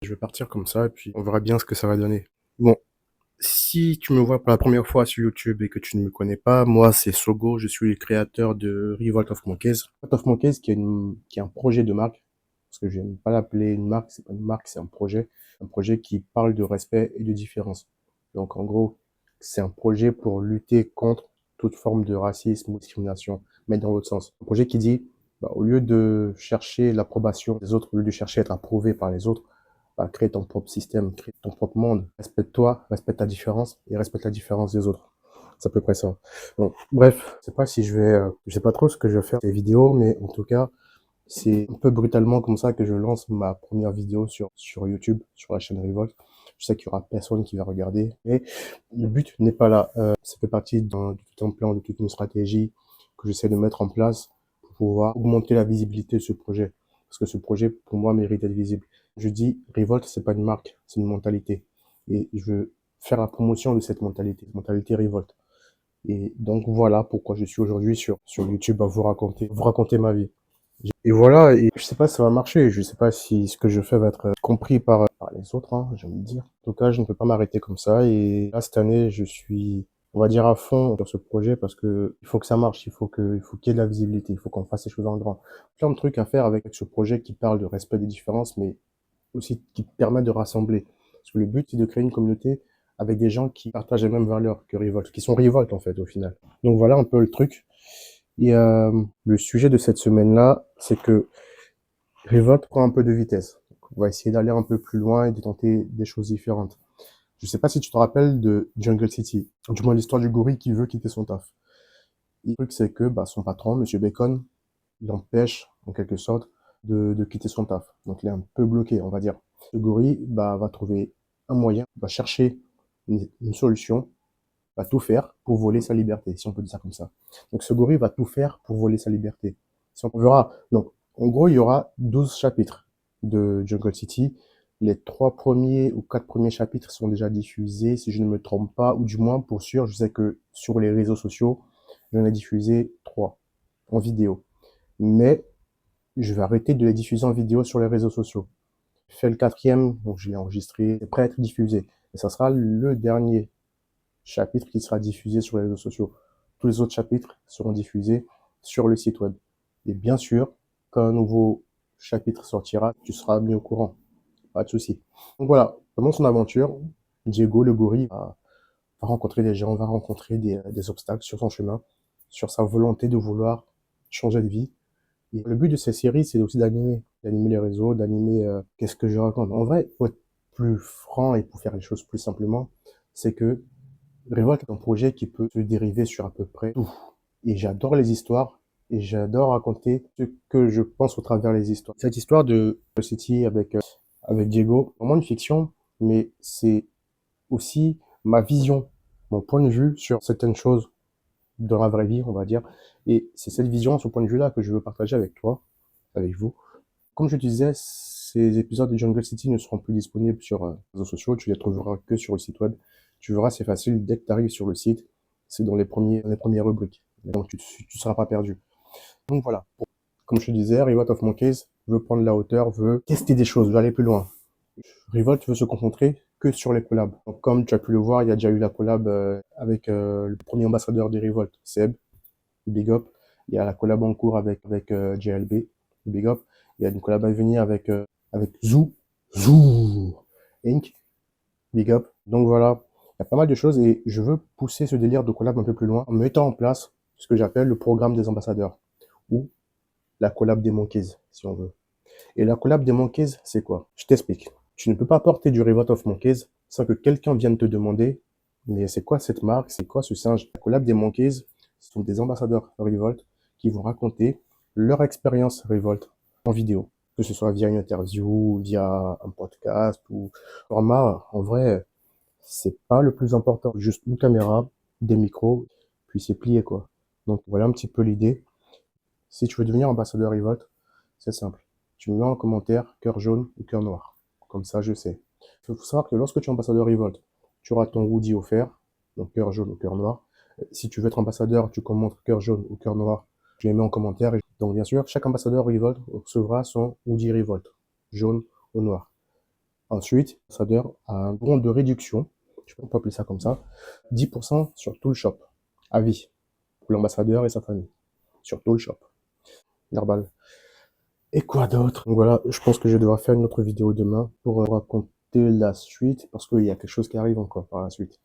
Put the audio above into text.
Je vais partir comme ça et puis on verra bien ce que ça va donner. Bon, si tu me vois pour la première fois sur YouTube et que tu ne me connais pas, moi c'est Sogo, je suis le créateur de Revolt of Monkeys. Revolt of Monkeys qui est un projet de marque, parce que je n'aime pas l'appeler une marque, c'est pas une marque, c'est un projet qui parle de respect et de différence. Donc en gros, c'est un projet pour lutter contre toute forme de racisme ou discrimination, mais dans l'autre sens. Un projet qui dit, bah, au lieu de chercher l'approbation des autres, au lieu de chercher à être approuvé par les autres, bah, crée ton propre système, crée ton propre monde. Respecte-toi, respecte ta différence et respecte la différence des autres. C'est à peu près ça. Bon, bref, je sais pas si je sais pas trop ce que je vais faire ces vidéos, mais en tout cas, c'est un peu brutalement comme ça que je lance ma première vidéo sur YouTube, sur la chaîne Revolt. Je sais qu'il y aura personne qui va regarder, mais le but n'est pas là. Ça fait partie de tout un plan, de toute une stratégie que j'essaie de mettre en place pour pouvoir augmenter la visibilité de ce projet. Parce que ce projet, pour moi, mérite d'être visible. Je dis, Revolt, c'est pas une marque, c'est une mentalité. Et je veux faire la promotion de cette mentalité Revolt. Et donc voilà pourquoi je suis aujourd'hui sur YouTube à vous raconter ma vie. Et voilà, et je sais pas si ça va marcher, je sais pas si ce que je fais va être compris par les autres, hein, j'ai envie de dire. En tout cas, je ne peux pas m'arrêter comme ça, et là, cette année, je suis, on va dire, à fond sur ce projet parce que il faut que ça marche, il faut qu'il y ait de la visibilité, il faut qu'on fasse les choses en grand. Plein de trucs à faire avec ce projet qui parle de respect des différences, mais aussi qui permet de rassembler. Parce que le but, c'est de créer une communauté avec des gens qui partagent les mêmes valeurs que Revolt, qui sont Revolt, en fait, au final. Donc voilà un peu le truc. Et le sujet de cette semaine-là, c'est que Revolt prend un peu de vitesse. Donc, on va essayer d'aller un peu plus loin et de tenter des choses différentes. Je sais pas si tu te rappelles de Jungle City, du moins l'histoire du gorille qui veut quitter son taf. Et le truc, c'est que bah, son patron, Monsieur Bacon, l'empêche, en quelque sorte, de quitter son taf. Donc il est un peu bloqué, on va dire. Ce gorille bah, va trouver un moyen, va chercher une solution, va tout faire pour voler sa liberté, si on peut dire ça comme ça. Donc ce gorille va tout faire pour voler sa liberté. Si on verra, donc en gros, il y aura 12 chapitres de Jungle City. Les 3 premiers ou 4 premiers chapitres sont déjà diffusés, si je ne me trompe pas, ou du moins, pour sûr, je sais que sur les réseaux sociaux, j'en ai diffusé 3 en vidéo. Mais je vais arrêter de les diffuser en vidéo sur les réseaux sociaux. Je fais le 4e, donc je l'ai enregistré, c'est prêt à être diffusé. Et ça sera le dernier chapitre qui sera diffusé sur les réseaux sociaux. Tous les autres chapitres seront diffusés sur le site web. Et bien sûr, quand un nouveau chapitre sortira, tu seras mis au courant. Pas de souci. Donc voilà, pendant son aventure, Diego, le gorille, va rencontrer des gens, va rencontrer des obstacles sur son chemin, sur sa volonté de vouloir changer de vie. Et le but de ces séries, c'est aussi d'animer les réseaux, d'animer qu'est-ce que je raconte. En vrai, pour être plus franc et pour faire les choses plus simplement, c'est que Revolt est un projet qui peut se dériver sur à peu près tout. Et j'adore les histoires et j'adore raconter ce que je pense au travers des histoires. Cette histoire de City avec Diego, vraiment une fiction, mais c'est aussi ma vision, mon point de vue sur certaines choses dans la vraie vie, on va dire. Et c'est cette vision, ce point de vue-là que je veux partager avec toi, avec vous. Comme je te disais, ces épisodes de Jungle City ne seront plus disponibles sur les réseaux sociaux, tu les trouveras que sur le site web. Tu verras, c'est facile, dès que tu arrives sur le site, c'est dans les premières rubriques. Donc tu seras pas perdu. Donc voilà. Comme je te disais, Revolt of Monkeys veut prendre la hauteur, veut tester des choses, veut aller plus loin. Revolt veut se concentrer que sur les collabs. Donc, comme tu as pu le voir, il y a déjà eu la collab avec le premier ambassadeur de Revolt, Seb, Big Up. Il y a la collab en cours avec JLB, Big Up. Il y a une collab à venir avec Zoo Inc. Big Up. Donc voilà, il y a pas mal de choses et je veux pousser ce délire de collab un peu plus loin en mettant en place ce que j'appelle le programme des ambassadeurs ou la collab des Monkeys, si on veut. Et la collab des Monkeys, c'est quoi? Je t'explique. Tu ne peux pas porter du Revolt of Monkeys sans que quelqu'un vienne te demander mais c'est quoi cette marque? C'est quoi ce singe? La collab des Monkeys, ce sont des ambassadeurs Revolt qui vont raconter leur expérience Revolt en vidéo. Que ce soit via une interview, via un podcast ou format, en vrai, c'est pas le plus important. Juste une caméra, des micros, puis c'est plié, quoi. Donc voilà un petit peu l'idée. Si tu veux devenir ambassadeur Revolt, c'est simple. Tu me mets en commentaire cœur jaune ou cœur noir. Comme ça, je sais. Il faut savoir que lorsque tu es ambassadeur Revolt, tu auras ton hoodie offert, donc cœur jaune ou cœur noir. Si tu veux être ambassadeur, tu commentes cœur jaune ou cœur noir, tu les mets en commentaire. Donc bien sûr, chaque ambassadeur Revolt recevra son hoodie Revolt, jaune ou noir. Ensuite, l'ambassadeur a un bon de réduction, je peux pas appeler ça comme ça, 10% sur tout le shop, à vie, pour l'ambassadeur et sa famille, sur tout le shop. Normal. Et quoi d'autre? Donc voilà, je pense que je devrais faire une autre vidéo demain pour raconter la suite, parce qu'il y a quelque chose qui arrive encore par la suite.